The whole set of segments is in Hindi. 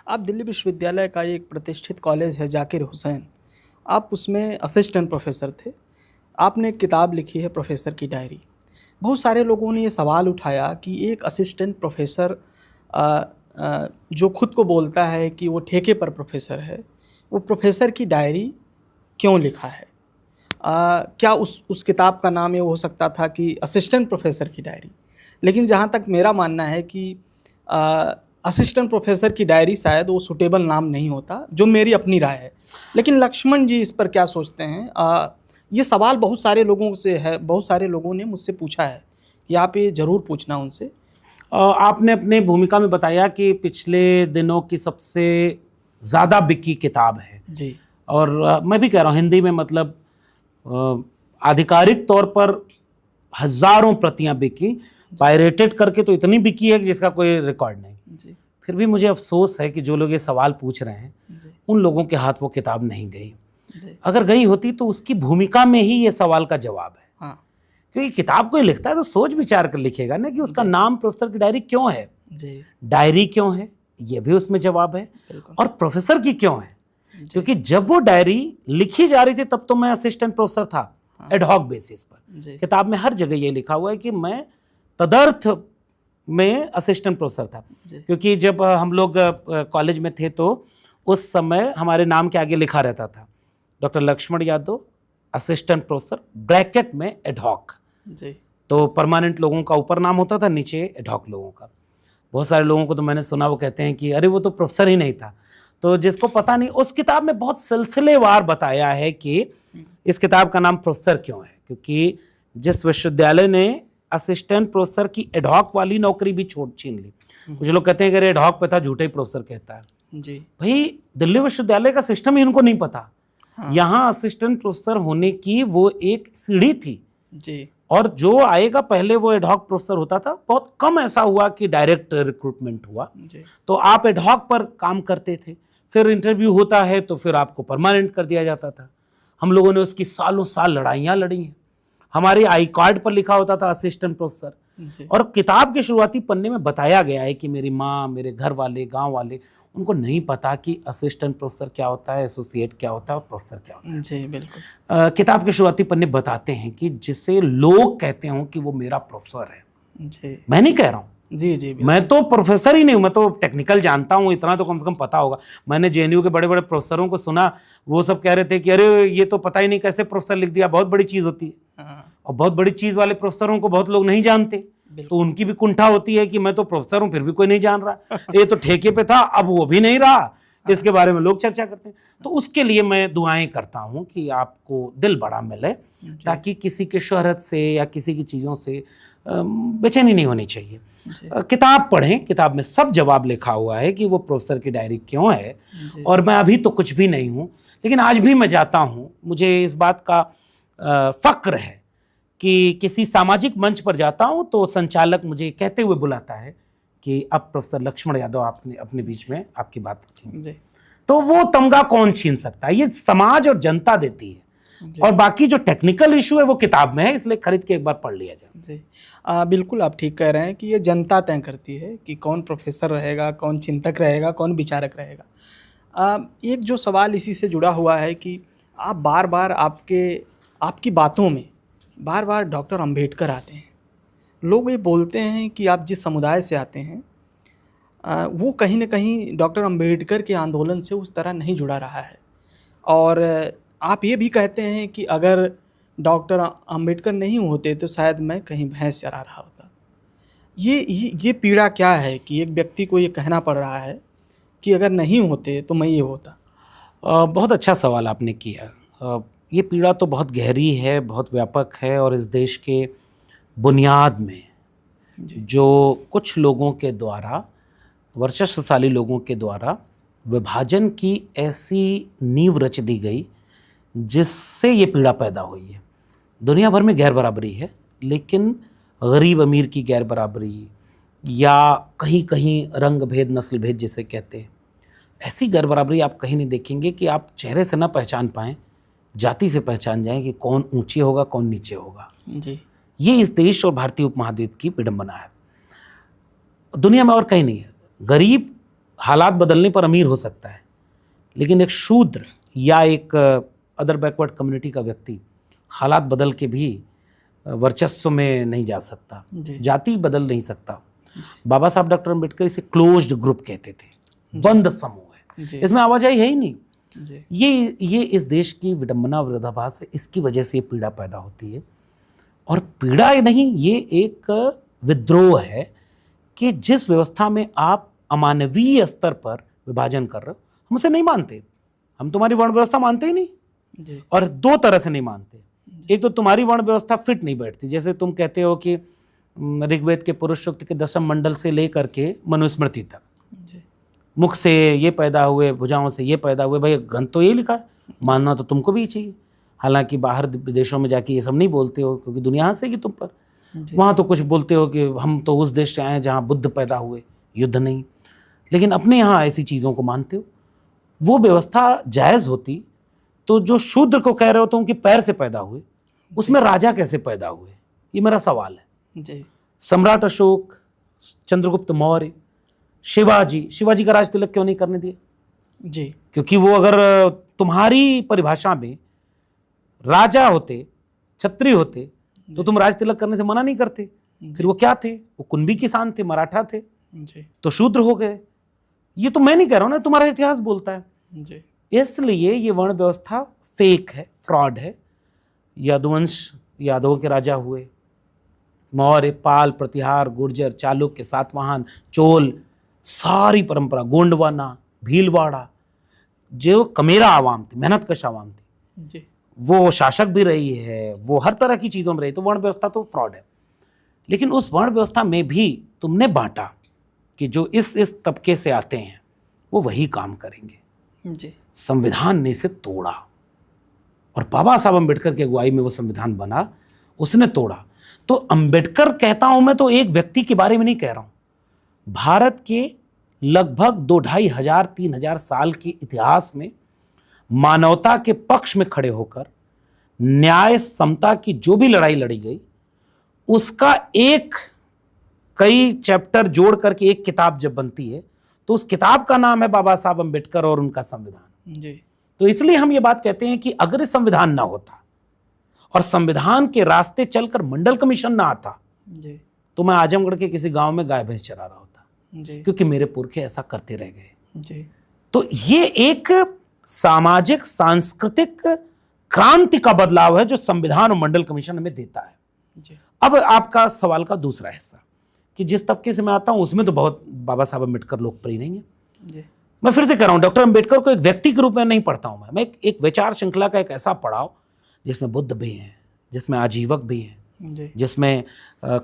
आप दिल्ली विश्वविद्यालय का एक प्रतिष्ठित कॉलेज है जाकिर हुसैन, आप उसमें असिस्टेंट प्रोफ़ेसर थे। आपने एक किताब लिखी है प्रोफ़ेसर की डायरी। बहुत सारे लोगों ने ये सवाल उठाया कि एक असिस्टेंट प्रोफ़ेसर जो खुद को बोलता है कि वो ठेके पर प्रोफ़ेसर है, वो प्रोफ़ेसर की डायरी क्यों लिखा है? क्या उस किताब का नाम ये हो सकता था कि असिस्टेंट प्रोफ़ेसर की डायरी? लेकिन जहाँ तक मेरा मानना है कि अ, असिस्टेंट प्रोफ़ेसर की डायरी शायद वो सूटेबल नाम नहीं होता, जो मेरी अपनी राय है। लेकिन लक्ष्मण जी इस पर क्या सोचते हैं? ये सवाल बहुत सारे लोगों से है, बहुत सारे लोगों ने मुझसे पूछा है कि आप ये ज़रूर पूछना उनसे। आपने अपने भूमिका में बताया कि पिछले दिनों की सबसे ज़्यादा बिकी किताब है जी, और मैं भी कह रहा हूँ हिंदी में मतलब आधिकारिक तौर पर हज़ारों प्रतियां बिकी, पायरेटेड करके तो इतनी बिकी है कि जिसका कोई रिकॉर्ड नहीं। जी, फिर भी मुझे अफसोस है कि जो लोग ये सवाल पूछ रहे हैं जी, उन लोगों के हाथ वो किताब नहीं गई। जी, अगर गई होती तो उसकी भूमिका में ही ये सवाल का जवाब है, हाँ, क्योंकि किताब कोई लिखता है तो सोच विचार कर लिखेगा ना कि उसका जी, नाम प्रोफेसर की डायरी क्यों है, जी, डायरी क्यों है, ये भी उसमें जवाब है, बिल्कुल। और प्रोफेसर की क्यों है। जी, क्योंकि जब वो डायरी लिखी जा रही थी तब तो मैं असिस्टेंट प्रोफेसर था हाँ, एडहॉक बेसिस पर। जी, किताब में हर जगह ये लिखा हुआ है कि मैं तदर्थ में असिस्टेंट प्रोफेसर था, जी, क्योंकि जब हम लोग कॉलेज में थे तो उस समय हमारे नाम के आगे लिखा रहता था doctor Lakshman Yadav assistant professor bracket में एडहॉक। जी, तो परमानेंट लोगों का ऊपर नाम होता था, नीचे एडहॉक लोगों का। बहुत सारे लोगों को तो मैंने सुना वो कहते हैं कि अरे वो तो प्रोफेसर ही नहीं था। तो जिसको पता नहीं, उस किताब में बहुत सिलसिलेवार बताया है कि इस किताब का नाम प्रोफेसर क्यों है, क्योंकि जिस विश्वविद्यालय ने असिस्टेंट प्रोफेसर की एडहॉक वाली नौकरी भी छोड़ छीन ली, कुछ लोग कहते हैं कि अरे एडहॉक पे था, झूठे ही प्रोफेसर कहता है। जी, भाई दिल्ली विश्वविद्यालय का सिस्टम ही इनको नहीं पता। हाँ, यहाँ असिस्टेंट प्रोफेसर होने की वो एक सीढ़ी थी, जी, और जो आएगा पहले वो एडहॉक प्रोफेसर होता था। बहुत कम ऐसा हुआ कि डायरेक्ट रिक्रूटमेंट हुआ। जी, तो आप एडहॉक पर काम करते थे, फिर इंटरव्यू होता है तो फिर आपको परमानेंट कर दिया जाता था। हम लोगों ने उसकी सालों साल लड़ाइयाँ लड़ी हैं। हमारे आई कार्ड पर लिखा होता था असिस्टेंट प्रोफेसर, जी, और किताब के शुरुआती पन्ने में बताया गया है कि मेरी माँ, मेरे घर वाले, गांव वाले, उनको नहीं पता कि असिस्टेंट प्रोफेसर क्या होता है, एसोसिएट क्या होता है और प्रोफेसर क्या होता है। जी, बिल्कुल। किताब के शुरुआती पन्ने बताते हैं कि जिसे लोग कहते हों कि वो मेरा प्रोफेसर है। जी, मैं नहीं कह रहा हूँ, जी, जी, बिल्कुल। मैं तो प्रोफेसर ही नहीं हूँ, मैं तो टेक्निकल जानता हूँ, इतना तो कम से कम पता होगा। मैंने जेएनयू के बड़े बड़े प्रोफेसरों को सुना, वो सब कह रहे थे कि अरे ये तो पता ही नहीं कैसे प्रोफेसर लिख दिया, बहुत बड़ी चीज़ होती है। हाँ, और बहुत बड़ी चीज़ वाले प्रोफेसरों को बहुत लोग नहीं जानते, तो बिल्कुल। उनकी भी कुंठा होती है कि मैं तो प्रोफेसर हूँ फिर भी कोई नहीं जान रहा, ये तो ठेके पे था अब वो भी नहीं रहा, इसके बारे में लोग चर्चा करते हैं। तो उसके लिए मैं दुआएं करता हूँ कि आपको दिल बड़ा मिले, जी, ताकि किसी के शोहरत से या किसी की चीज़ों से बेचैनी नहीं होनी चाहिए। जी, किताब पढ़ें, किताब में सब जवाब लिखा हुआ है कि वो प्रोफेसर की डायरी क्यों है। जी, और मैं अभी तो कुछ भी नहीं हूँ, लेकिन आज भी मैं जाता हूँ, मुझे इस बात का फ़क्र है कि किसी सामाजिक मंच पर जाता हूं तो संचालक मुझे कहते हुए बुलाता है कि अब प्रोफेसर लक्ष्मण यादव आपने अपने बीच में आपकी बात रखेंगे। जी, तो वो तमगा कौन छीन सकता है, ये समाज और जनता देती है। जी, और बाकी जो टेक्निकल इशू है वो किताब में है, इसलिए खरीद के एक बार पढ़ लिया जाए। जी। बिल्कुल आप ठीक कह रहे हैं कि ये जनता तय करती है कि कौन प्रोफ़ेसर रहेगा, कौन चिंतक रहेगा, कौन विचारक रहेगा। एक जो सवाल इसी से जुड़ा हुआ है कि आप बार-बार आपकी बातों में बार-बार डॉक्टर अंबेडकर आते हैं। लोग ये बोलते हैं कि आप जिस समुदाय से आते हैं वो कहीं न कहीं डॉक्टर अंबेडकर के आंदोलन से उस तरह नहीं जुड़ा रहा है। और आप ये भी कहते हैं कि अगर डॉक्टर अंबेडकर नहीं होते तो शायद मैं कहीं भैंस चरा रहा होता। ये पीड़ा क्या है कि एक व्यक्ति को ये कहना पड़ रहा है कि अगर नहीं होते तो मैं ये होता? बहुत अच्छा सवाल आपने किया। ये पीड़ा तो बहुत गहरी है, बहुत व्यापक है, और इस देश के बुनियाद में जी, जो कुछ लोगों के द्वारा, वर्चस्वशाली लोगों के द्वारा विभाजन की ऐसी नींव रच दी गई जिससे ये पीड़ा पैदा हुई है। दुनिया भर में गैर बराबरी है, लेकिन गरीब अमीर की गैर बराबरी, या कहीं कहीं रंग भेद, नस्ल भेद जिसे कहते हैं, ऐसी गैर बराबरी आप कहीं नहीं देखेंगे कि आप चेहरे से ना पहचान पाएँ, जाति से पहचान जाएं कि कौन ऊंचे होगा कौन नीचे होगा। जी, ये इस देश और भारतीय उपमहाद्वीप की विडंबना है, दुनिया में और कहीं नहीं है। गरीब हालात बदलने पर अमीर हो सकता है, लेकिन एक शूद्र या एक अदर बैकवर्ड कम्युनिटी का व्यक्ति हालात बदल के भी वर्चस्व में नहीं जा सकता, जी। जाति बदल नहीं सकता। बाबा साहब डॉक्टर अम्बेडकर इसे क्लोज्ड ग्रुप कहते थे, बंद समूह है, जी। इसमें आवाजाही है ही नहीं। जी। ये इस देश की विडंबना विरोधाभास है, इसकी वजह से ये पीड़ा पैदा होती है। और पीड़ा नहीं, ये एक विद्रोह है कि जिस व्यवस्था में आप अमानवीय स्तर पर विभाजन कर रहे हो, हम उसे नहीं मानते। हम तुम्हारी वर्ण व्यवस्था मानते ही नहीं, जी। और दो तरह से नहीं मानते। एक तो तुम्हारी वर्ण व्यवस्था फिट नहीं बैठती, जैसे तुम कहते हो कि ऋग्वेद के पुरुष सूक्त के 10वें मंडल से लेकर के मनुस्मृति तक, जी। मुख से ये पैदा हुए, भुजाओं से ये पैदा हुए, भाई ग्रंथ तो ये लिखा है, मानना तो तुमको भी चाहिए। हालांकि बाहर विदेशों में जाके ये सब नहीं बोलते हो, क्योंकि दुनिया हंसेगी तुम पर। वहाँ तो कुछ बोलते हो कि हम तो उस देश से आए हैं जहाँ बुद्ध पैदा हुए, युद्ध नहीं। लेकिन अपने यहाँ ऐसी चीज़ों को मानते हो। वो व्यवस्था जायज़ होती तो जो शूद्र को कह रहे हो तो उनके पैर से पैदा हुए, उसमें राजा कैसे पैदा हुए, ये मेरा सवाल है। जी। सम्राट अशोक, चंद्रगुप्त मौर्य, शिवाजी का राज तिलक क्यों नहीं करने दिया? जी। क्योंकि वो अगर तुम्हारी परिभाषा में राजा होते, क्षत्रिय होते, तो तुम राज तिलक करने से मना नहीं करते। फिर वो क्या थे? वो कुंभी किसान थे, मराठा थे, जी। तो शूद्र हो गए। ये तो मैं नहीं कह रहा हूं ना, तुम्हारा इतिहास बोलता है। जी। इसलिए ये वर्ण व्यवस्था फेक है, फ्रॉड है। यदुवंश, यादवों के राजा हुए, मौर्य, पाल, प्रतिहार, गुर्जर, चालुक्य, सातवाहन, चोल, सारी परंपरा, गोंडवाना, भीलवाड़ा, जो कमेरा आवाम थी, मेहनतकश आवाम थी, जी। वो शासक भी रही है, वो हर तरह की चीज़ों में रही। तो वर्ण व्यवस्था तो फ्रॉड है। लेकिन उस वर्ण व्यवस्था में भी तुमने बांटा कि जो इस तबके से आते हैं वो वही काम करेंगे। जी। संविधान ने इसे तोड़ा, और बाबा साहब अम्बेडकर की अगुवाई में वो संविधान बना, उसने तोड़ा। तो अम्बेडकर कहता हूं मैं तो एक व्यक्ति के बारे में नहीं कह रहा हूं। भारत के लगभग 2,500-3,000 साल के इतिहास में मानवता के पक्ष में खड़े होकर न्याय समता की जो भी लड़ाई लड़ी गई, उसका एक कई चैप्टर जोड़ करके एक किताब जब बनती है, तो उस किताब का नाम है बाबा साहब अम्बेडकर और उनका संविधान। जी। तो इसलिए हम ये बात कहते हैं कि अगर इस संविधान ना होता और संविधान के रास्ते चलकर मंडल कमीशन ना आता, जी। तो मैं आजमगढ़ के किसी गांव में गाय भैंस चरा रहा होता, जी। क्योंकि मेरे पुरखे ऐसा करते रह गए। जी। तो ये एक सामाजिक सांस्कृतिक क्रांति का बदलाव है जो संविधान और मंडल कमीशन हमें देता है। जी। अब आपका सवाल का दूसरा हिस्सा, कि जिस तबके से मैं आता हूं उसमें तो बहुत बाबा साहब अम्बेडकर लोकप्रिय नहीं है। जी। मैं फिर से कह रहा हूं, डॉक्टर अम्बेडकर को एक व्यक्ति के रूप में नहीं पढ़ता हूं मैं एक विचार श्रृंखला का एक ऐसा पड़ाव जिसमें बुद्ध भी हैं, जिसमें आजीवक भी हैं, जी। जिसमें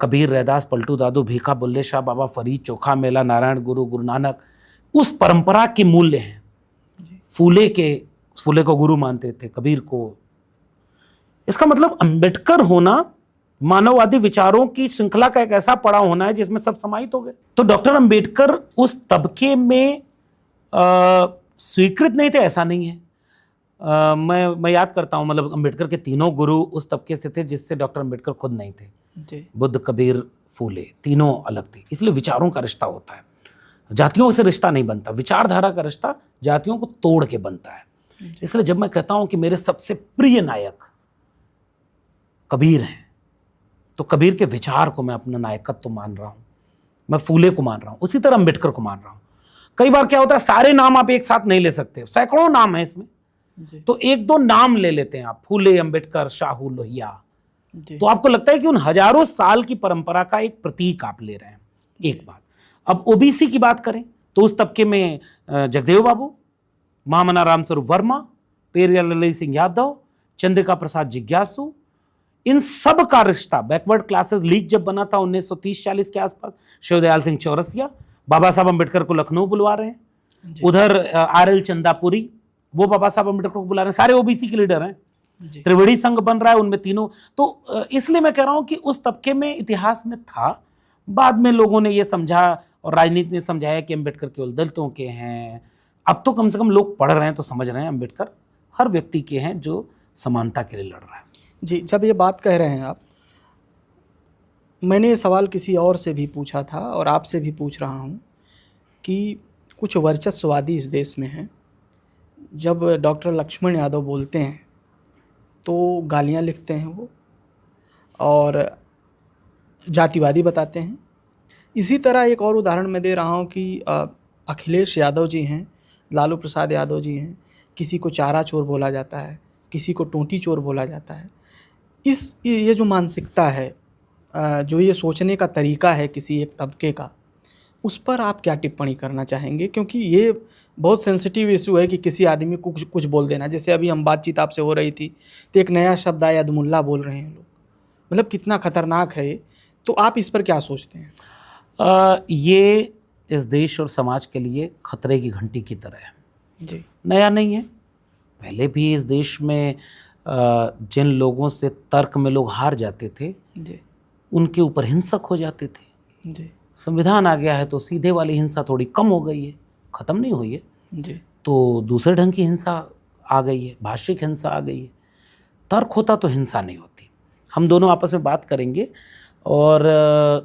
कबीर, रैदास, पलटू दादू, भीखा, बुल्ले शाह, बाबा फरीद, चोखा मेला, नारायण गुरु, गुरु नानक, उस परंपरा के मूल्य हैं। फूले को गुरु मानते थे, कबीर को। इसका मतलब अम्बेडकर होना मानववादी विचारों की श्रृंखला का एक ऐसा पड़ाव होना है जिसमें सब समाहित हो गए। तो डॉक्टर अम्बेडकर उस तबके में स्वीकृत नहीं थे, ऐसा नहीं है। मैं याद करता हूं, मतलब अम्बेडकर के तीनों गुरु उस तबके से थे जिससे डॉक्टर अम्बेडकर खुद नहीं थे। जी। बुद्ध, कबीर, फूले, तीनों अलग थे। इसलिए विचारों का रिश्ता होता है, जातियों से रिश्ता नहीं बनता। विचारधारा का रिश्ता जातियों को तोड़ के बनता है। इसलिए जब मैं कहता हूं कि मेरे सबसे प्रिय नायक कबीर हैं, तो कबीर के विचार को मैं अपना नायकत्व मान रहा हूं, मैं फूले को मान रहा हूं, उसी तरह अम्बेडकर को मान रहा हूं। कई बार क्या होता है, सारे नाम आप एक साथ नहीं ले सकते, सैकड़ों नाम है इसमें, तो एक दो नाम ले लेते हैं आप, फूले, अम्बेडकर, शाहू, लोहिया। तो आपको लगता है कि उन हजारों साल की परंपरा का एक प्रतीक आप ले रहे हैं। एक बात। अब ओबीसी की बात करें तो उस तबके में जगदेव बाबू, महामना रामस्वरूप वर्मा, पेरियार ललित सिंह यादव, चंद्रिका प्रसाद जिज्ञासु, इन सब का रिश्ता, बैकवर्ड क्लासेस लीग जब बना था 1930-40 के आसपास, शिवदयाल सिंह चौरसिया बाबा साहब अम्बेडकर को लखनऊ बुलवा रहे हैं। उधर आर.एल. चंदापुरी, वो बाबा साहब अम्बेडकर को बुला रहे हैं। सारे ओबीसी के लीडर हैं। त्रिवेणी संघ बन रहा है उनमें तीनों। तो इसलिए मैं कह रहा हूं कि उस तबके में इतिहास में था। बाद में लोगों ने ये समझा और राजनीति ने समझाया कि अम्बेडकर केवल दलितों के हैं। अब तो कम से कम लोग पढ़ रहे हैं तो समझ रहे हैं अम्बेडकर हर व्यक्ति के हैं जो समानता के लिए लड़ रहा है। जी, जब ये बात कह रहे हैं आप, मैंने ये सवाल किसी और से भी पूछा था और आपसे भी पूछ रहा हूँ कि कुछ वर्चस्ववादी इस देश में हैं। जब डॉक्टर लक्ष्मण यादव बोलते हैं तो गालियाँ लिखते हैं वो, और जातिवादी बताते हैं। इसी तरह एक और उदाहरण मैं दे रहा हूँ कि अखिलेश यादव जी हैं, लालू प्रसाद यादव जी हैं, किसी को चारा चोर बोला जाता है, किसी को टोंटी चोर बोला जाता है। ये जो मानसिकता है, जो ये सोचने का तरीका है किसी एक तबके का, उस पर आप क्या टिप्पणी करना चाहेंगे? क्योंकि ये बहुत सेंसिटिव इशू है कि किसी आदमी को कुछ बोल देना। जैसे अभी हम बातचीत आपसे हो रही थी तो एक नया शब्द आया, अदमुल्ला बोल रहे हैं लोग। मतलब कितना खतरनाक है ये। तो आप इस पर क्या सोचते हैं? ये इस देश और समाज के लिए खतरे की घंटी की तरह है। जी। नया नहीं है, पहले भी इस देश में जिन लोगों से तर्क में लोग हार जाते थे, जी। उनके ऊपर हिंसक हो जाते थे। जी। संविधान आ गया है तो सीधे वाली हिंसा थोड़ी कम हो गई है, ख़त्म नहीं हुई है। जी। तो दूसरे ढंग की हिंसा आ गई है, भाषिक हिंसा आ गई है। तर्क होता तो हिंसा नहीं होती। हम दोनों आपस में बात करेंगे और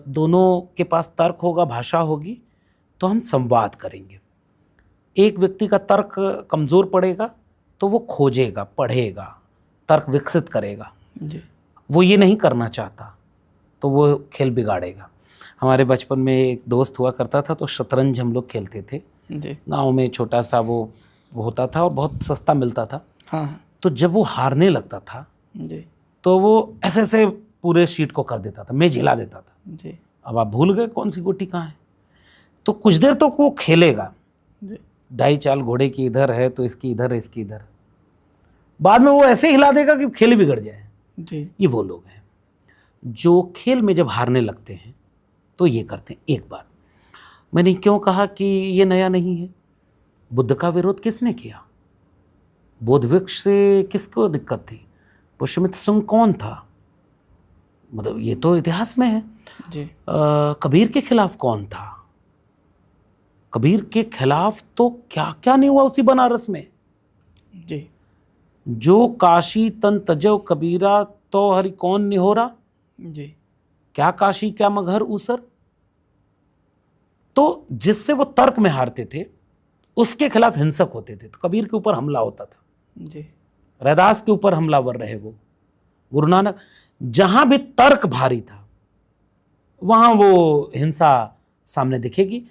दोनों के पास तर्क होगा, भाषा होगी, तो हम संवाद करेंगे। एक व्यक्ति का तर्क कमज़ोर पड़ेगा तो वो खोजेगा, पढ़ेगा, तर्क विकसित करेगा। जी। वो ये नहीं करना चाहता तो वो खेल बिगाड़ेगा। हमारे बचपन में एक दोस्त हुआ करता था, तो शतरंज हम लोग खेलते थे। जी। गांव में छोटा सा वो होता था और बहुत सस्ता मिलता था। हाँ। तो जब वो हारने लगता था जी। तो वो ऐसे ऐसे पूरे शीट को कर देता था, मेज हिला देता था। जी। अब आप भूल गए कौन सी गोटी कहाँ है। तो कुछ देर तो वो खेलेगा, जी। ढाई चाल घोड़े की इधर है तो इसकी इधर है, इसकी इधर। बाद में वो ऐसे हिला देगा कि खेल ही बिगड़ जाए। जी। ये वो लोग हैं जो खेल में जब हारने लगते हैं तो ये करते हैं। एक बात मैंने क्यों कहा कि ये नया नहीं है। बुद्ध का विरोध किसने किया? बोध वृक्ष से किसको दिक्कत थी? पुष्यमित्र सुंग कौन था? मतलब ये तो इतिहास में है। जी। कबीर के खिलाफ कौन था? कबीर के खिलाफ तो क्या क्या नहीं हुआ उसी बनारस में। जी। जो काशी तन तजव कबीरा तो हरि कौन निहोरा। जी। क्या काशी क्या मगहर ऊसर। तो जिससे वो तर्क में हारते थे उसके खिलाफ हिंसक होते थे। तो कबीर के ऊपर हमला होता था, जी। रैदास के ऊपर हमलावर रहे वो, गुरु नानक। जहां भी तर्क भारी था वहां वो हिंसा सामने दिखेगी,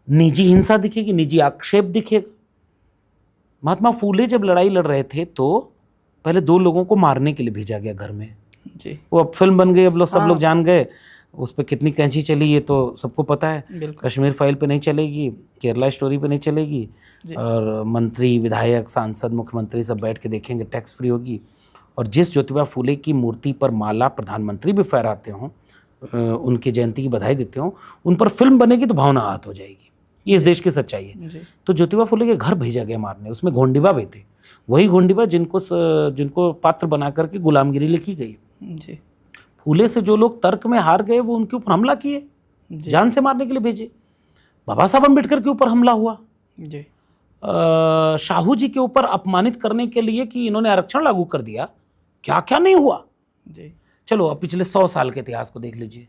निजी हिंसा दिखेगी, निजी आक्षेप दिखेगा। महात्मा फूले जब लड़ाई लड़ रहे थे तो पहले 2 लोगों को मारने के लिए भेजा गया घर में। जी। वो अब फिल्म बन गई, अब लोग सब हाँ। लोग जान गए। उस पर कितनी कैंची चली ये तो सबको पता है। बिल्कुल। कश्मीर फाइल पे नहीं चलेगी, केरला स्टोरी पे नहीं चलेगी, जी। और मंत्री विधायक सांसद मुख्यमंत्री सब बैठ के देखेंगे, टैक्स फ्री होगी। और जिस ज्योतिबा फूले की मूर्ति पर माला प्रधानमंत्री भी फहराते हों, उनकी जयंती की बधाई देते हों, उन पर फिल्म बनेगी तो भावना आहत हो जाएगी। ये इस देश की सच्चाई है। जी। तो ज्योतिबा फूले के घर भेजा गया मारने। उसमें गोंडीबा भी थे, वही गोंडीबा जिनको पात्र बना करके गुलामगिरी लिखी गई। जी। फूले से जो लोग तर्क में हार गए वो उनके ऊपर हमला किए, जी। जान से मारने के लिए भेजे। बाबा साहब अम्बेडकर के ऊपर हमला हुआ, जी। शाहू जी के ऊपर अपमानित करने के लिए कि इन्होंने आरक्षण लागू कर दिया, क्या क्या नहीं हुआ। जी। चलो अब पिछले 100 साल के इतिहास को देख लीजिए।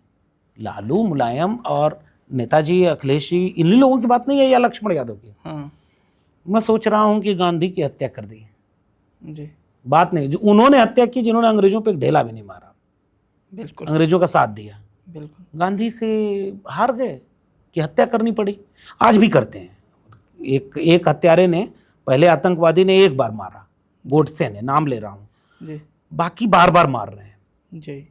लालू, मुलायम और नेताजी, अखिलेश जी, इन्हीं लोगों की बात नहीं है या लक्ष्मण यादव की। हाँ। मैं सोच रहा हूं कि गांधी की हत्या कर दी। जी। बात नहीं, जो उन्होंने हत्या की जिन्होंने अंग्रेजों पे एक ढेला भी नहीं मारा, बिल्कुल। अंग्रेजों का साथ दिया। बिल्कुल। गांधी से हार गए कि हत्या करनी पड़ी। आज भी करते हैं। एक हत्यारे ने, पहले आतंकवादी ने एक बार मारा, गोडसे ने, नाम ले रहा हूं, जी। बाकी बार बार मार रहे हैं। जी।